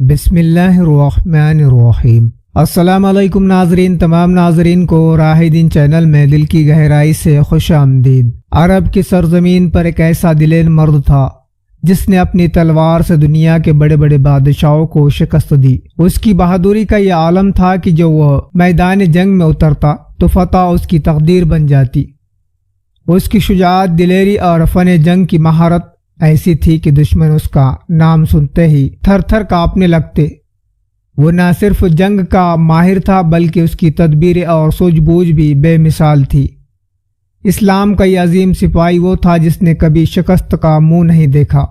بسم اللہ الرحمن الرحیم۔ السلام علیکم ناظرین، تمام ناظرین کو راہ دین چینل میں دل کی گہرائی سے خوش آمدید۔ عرب کی سرزمین پر ایک ایسا دلیر مرد تھا جس نے اپنی تلوار سے دنیا کے بڑے بڑے بادشاہوں کو شکست دی۔ اس کی بہادری کا یہ عالم تھا کہ جو وہ میدان جنگ میں اترتا تو فتح اس کی تقدیر بن جاتی۔ اس کی شجاعت، دلیری اور فن جنگ کی مہارت ایسی تھی کہ دشمن اس کا نام سنتے ہی تھر تھر کانپنے لگتے۔ وہ نہ صرف جنگ کا ماہر تھا بلکہ اس کی تدبیر اور سوجھ بوجھ بھی بے مثال تھی۔ اسلام کا یہ عظیم سپاہی وہ تھا جس نے کبھی شکست کا منہ نہیں دیکھا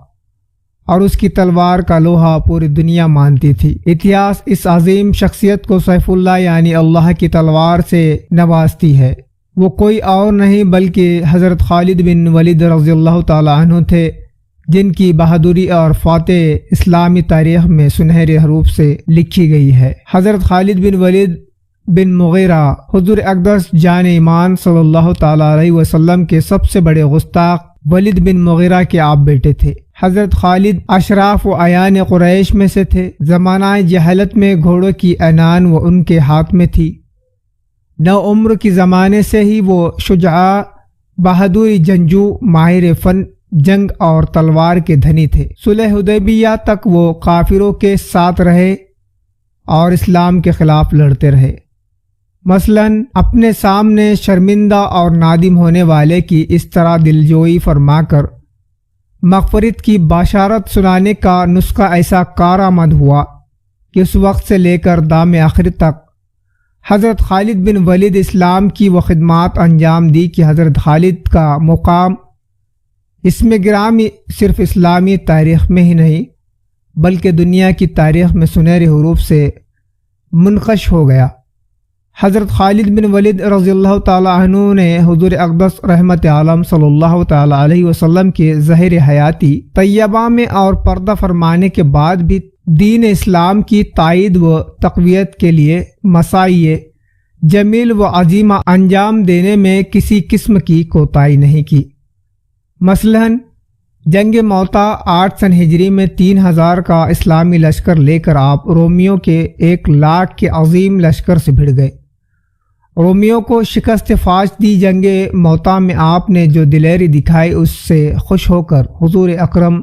اور اس کی تلوار کا لوہا پوری دنیا مانتی تھی۔ اتہاس اس عظیم شخصیت کو سیف اللہ یعنی اللہ کی تلوار سے نوازتی ہے۔ وہ کوئی اور نہیں بلکہ حضرت خالد بن ولید رضی اللہ تعالی عنہ تھے، جن کی بہادری اور فاتح اسلامی تاریخ میں سنہرے حروف سے لکھی گئی ہے۔ حضرت خالد بن ولید بن مغیرہ حضور اقدس جان ایمان صلی اللہ تعالی علیہ وسلم کے سب سے بڑے گستاخ ولید بن مغیرہ کے آپ بیٹے تھے۔ حضرت خالد اشراف و اعیان قریش میں سے تھے۔ زمانہ جہالت میں گھوڑوں کی عنان وہ ان کے ہاتھ میں تھی۔ نو عمر کی زمانے سے ہی وہ شجاع، بہادری جنگجو، ماہر فن جنگ اور تلوار کے دھنی تھے۔ صلح حدیبیہ تک وہ کافروں کے ساتھ رہے اور اسلام کے خلاف لڑتے رہے۔ مثلاً اپنے سامنے شرمندہ اور نادم ہونے والے کی اس طرح دلجوئی فرما کر مغفرت کی بشارت سنانے کا نسخہ ایسا کارآمد ہوا کہ اس وقت سے لے کر دام آخر تک حضرت خالد بن ولید اسلام کی وہ خدمات انجام دی کہ حضرت خالد کا مقام اسم گرامی صرف اسلامی تاریخ میں ہی نہیں بلکہ دنیا کی تاریخ میں سنہرے حروف سے منقش ہو گیا۔ حضرت خالد بن ولید رضی اللہ تعالی عنہ نے حضور اقدس رحمت عالم صلی اللہ تعالی علیہ وسلم کے ظہر حیاتی طیبہ میں اور پردہ فرمانے کے بعد بھی دین اسلام کی تائید و تقویت کے لیے مساعی جمیل و عظیمہ انجام دینے میں کسی قسم کی کوتاہی نہیں کی۔ مثلاً جنگ موتا 8 سن ہجری میں 3000 کا اسلامی لشکر لے کر آپ رومیوں کے 1 لاکھ کے عظیم لشکر سے بھڑ گئے۔ رومیوں کو شکست فاش دی۔ جنگ موتا میں آپ نے جو دلیری دکھائی اس سے خوش ہو کر حضور اکرم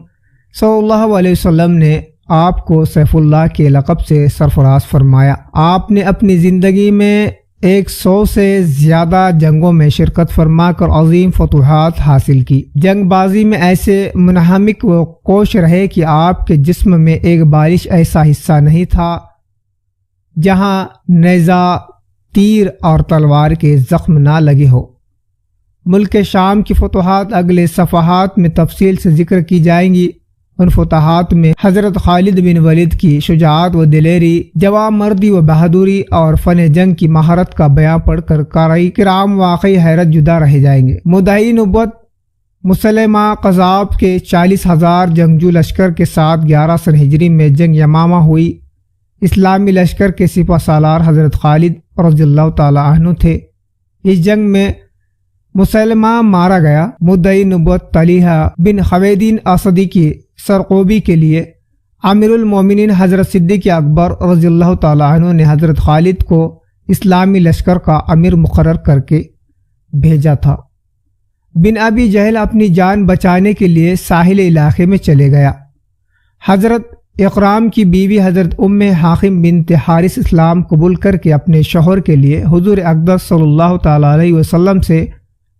صلی اللہ علیہ وسلم نے آپ کو سیف اللہ کے لقب سے سرفراز فرمایا۔ آپ نے اپنی زندگی میں 100 سے زیادہ جنگوں میں شرکت فرما کر عظیم فتوحات حاصل کی۔ جنگ بازی میں ایسے منہمک و کوش رہے کہ آپ کے جسم میں ایک بالش ایسا حصہ نہیں تھا جہاں نیزہ، تیر اور تلوار کے زخم نہ لگے ہو۔ ملک شام کی فتوحات اگلے صفحات میں تفصیل سے ذکر کی جائیں گی۔ ان فتوحات میں حضرت خالد بن ولید کی شجاعت و دلیری، جوان مردی و بہادری اور فن جنگ کی مہارت کا بیان پڑھ کر قاری کرام واقعی حیرت جدا رہ جائیں گے۔ مدعی نبوت مسلمہ قذاب کے 40,000 جنگجو لشکر کے ساتھ 11 سن ہجری میں جنگ یمامہ ہوئی۔ اسلامی لشکر کے سپہ سالار حضرت خالد رضی اللہ تعالی عنہ تھے۔ اس جنگ میں مسلمہ مارا گیا۔ مدعی نبوت طلحہ بن خویدین اسدی کی سرقوبی کے لیے امیر المومنین حضرت صدیق اکبر رضی اللہ تعالی عنہ نے حضرت خالد کو اسلامی لشکر کا امیر مقرر کر کے بھیجا تھا۔ بن ابی جہل اپنی جان بچانے کے لیے ساحل علاقے میں چلے گیا۔ حضرت اکرام کی بیوی حضرت ام حاکم بنت حارث اسلام قبول کر کے اپنے شوہر کے لیے حضور اقدس صلی اللہ تعالی علیہ وسلم سے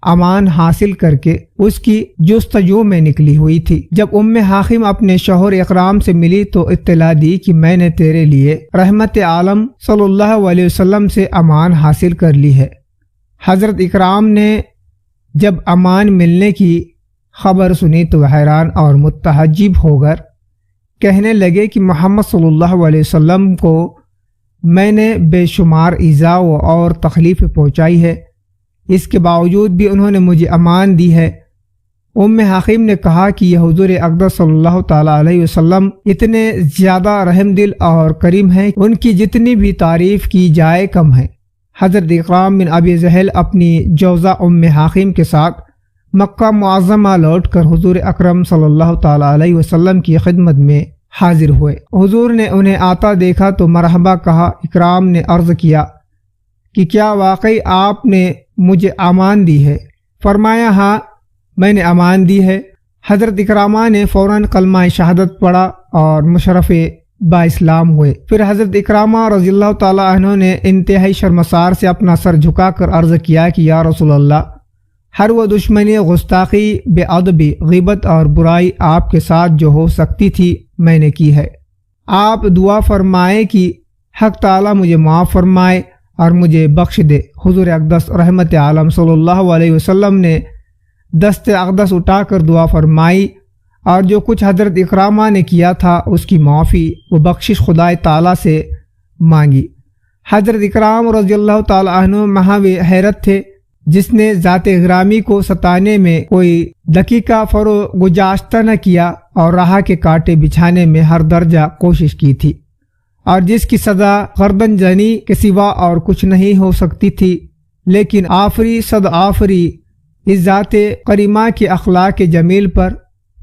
امان حاصل کر کے اس کی جستجو میں نکلی ہوئی تھی۔ جب ام حاکم اپنے شوہر اکرام سے ملی تو اطلاع دی کہ میں نے تیرے لیے رحمت عالم صلی اللہ علیہ وسلم سے امان حاصل کر لی ہے۔ حضرت اکرام نے جب امان ملنے کی خبر سنی تو حیران اور متعجب ہو کر کہنے لگے کہ محمد صلی اللہ علیہ وسلم کو میں نے بے شمار ایذا اور تکلیف پہنچائی ہے، اس کے باوجود بھی انہوں نے مجھے امان دی ہے۔ ام حاکم نے کہا کہ یہ حضور اقدس صلی اللہ تعالی علیہ وسلم اتنے زیادہ رحم دل اور کریم ہیں، ان کی جتنی بھی تعریف کی جائے کم ہے۔ حضرت اکرام بن ابی جہل اپنی جوزہ ام حاکم کے ساتھ مکہ معظمہ لوٹ کر حضور اکرم صلی اللہ تعالی علیہ وسلم کی خدمت میں حاضر ہوئے۔ حضور نے انہیں آتا دیکھا تو مرحبا کہا۔ اکرام نے عرض کیا کہ کیا واقعی آپ نے مجھے امان دی ہے؟ فرمایا ہاں میں نے امان دی ہے۔ حضرت اکرامہ نے فوراً کلمہ شہادت پڑھا اور مشرف با اسلام ہوئے۔ پھر حضرت اکرامہ رضی اللہ تعالیٰ عنہ نے انتہائی شرمسار سے اپنا سر جھکا کر عرض کیا کہ یا رسول اللہ، ہر وہ دشمنی، گستاخی، بے ادبی، غیبت اور برائی آپ کے ساتھ جو ہو سکتی تھی میں نے کی ہے۔ آپ دعا فرمائے کہ حق تعالیٰ مجھے معاف فرمائے اور مجھے بخش دے۔ حضور اقدس رحمت عالم صلی اللہ علیہ وسلم نے دست اقدس اٹھا کر دعا فرمائی اور جو کچھ حضرت اکرامہ نے کیا تھا اس کی معافی و بخشش خدائے تعالیٰ سے مانگی۔ حضرت اکرام رضی اللہ تعالیٰ عنہ محو حیرت تھے، جس نے ذات گرامی کو ستانے میں کوئی دقیقہ فرو گزاشتہ نہ کیا اور راہ کے کانٹے بچھانے میں ہر درجہ کوشش کی تھی، اور جس کی سزا گردن زنی کے سوا اور کچھ نہیں ہو سکتی تھی، لیکن آفری صد آفری اس ذات کریمہ کے اخلاق جمیل پر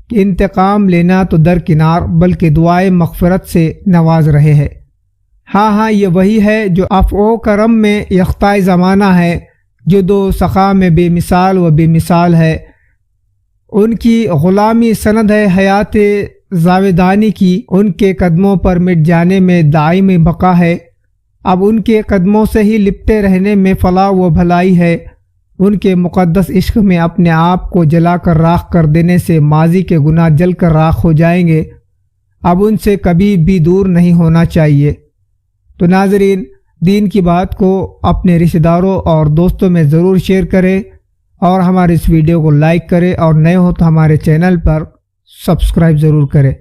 کہ انتقام لینا تو درکنار بلکہ دعائے مغفرت سے نواز رہے ہیں۔ ہاں یہ وہی ہے جو عفو و کرم میں یختہ زمانہ ہے، جو دو سخا میں بے مثال و بے مثال ہے۔ ان کی غلامی سند ہے حیات جاودانی کی، ان کے قدموں پر مٹ جانے میں دائمی بقا ہے۔ اب ان کے قدموں سے ہی لپٹے رہنے میں فلاح و بھلائی ہے۔ ان کے مقدس عشق میں اپنے آپ کو جلا کر راکھ کر دینے سے ماضی کے گناہ جل کر راکھ ہو جائیں گے۔ اب ان سے کبھی بھی دور نہیں ہونا چاہیے۔ تو ناظرین، دین کی بات کو اپنے رشتہ داروں اور دوستوں میں ضرور شیئر کریں اور ہمارے اس ویڈیو کو لائک کریں، اور نئے ہو تو ہمارے چینل پر سبسکرائب ضرور کریں۔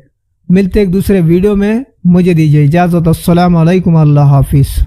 ملتے ایک دوسرے ویڈیو میں، مجھے دیجیے اجازت۔ السلام علیکم، اللہ حافظ۔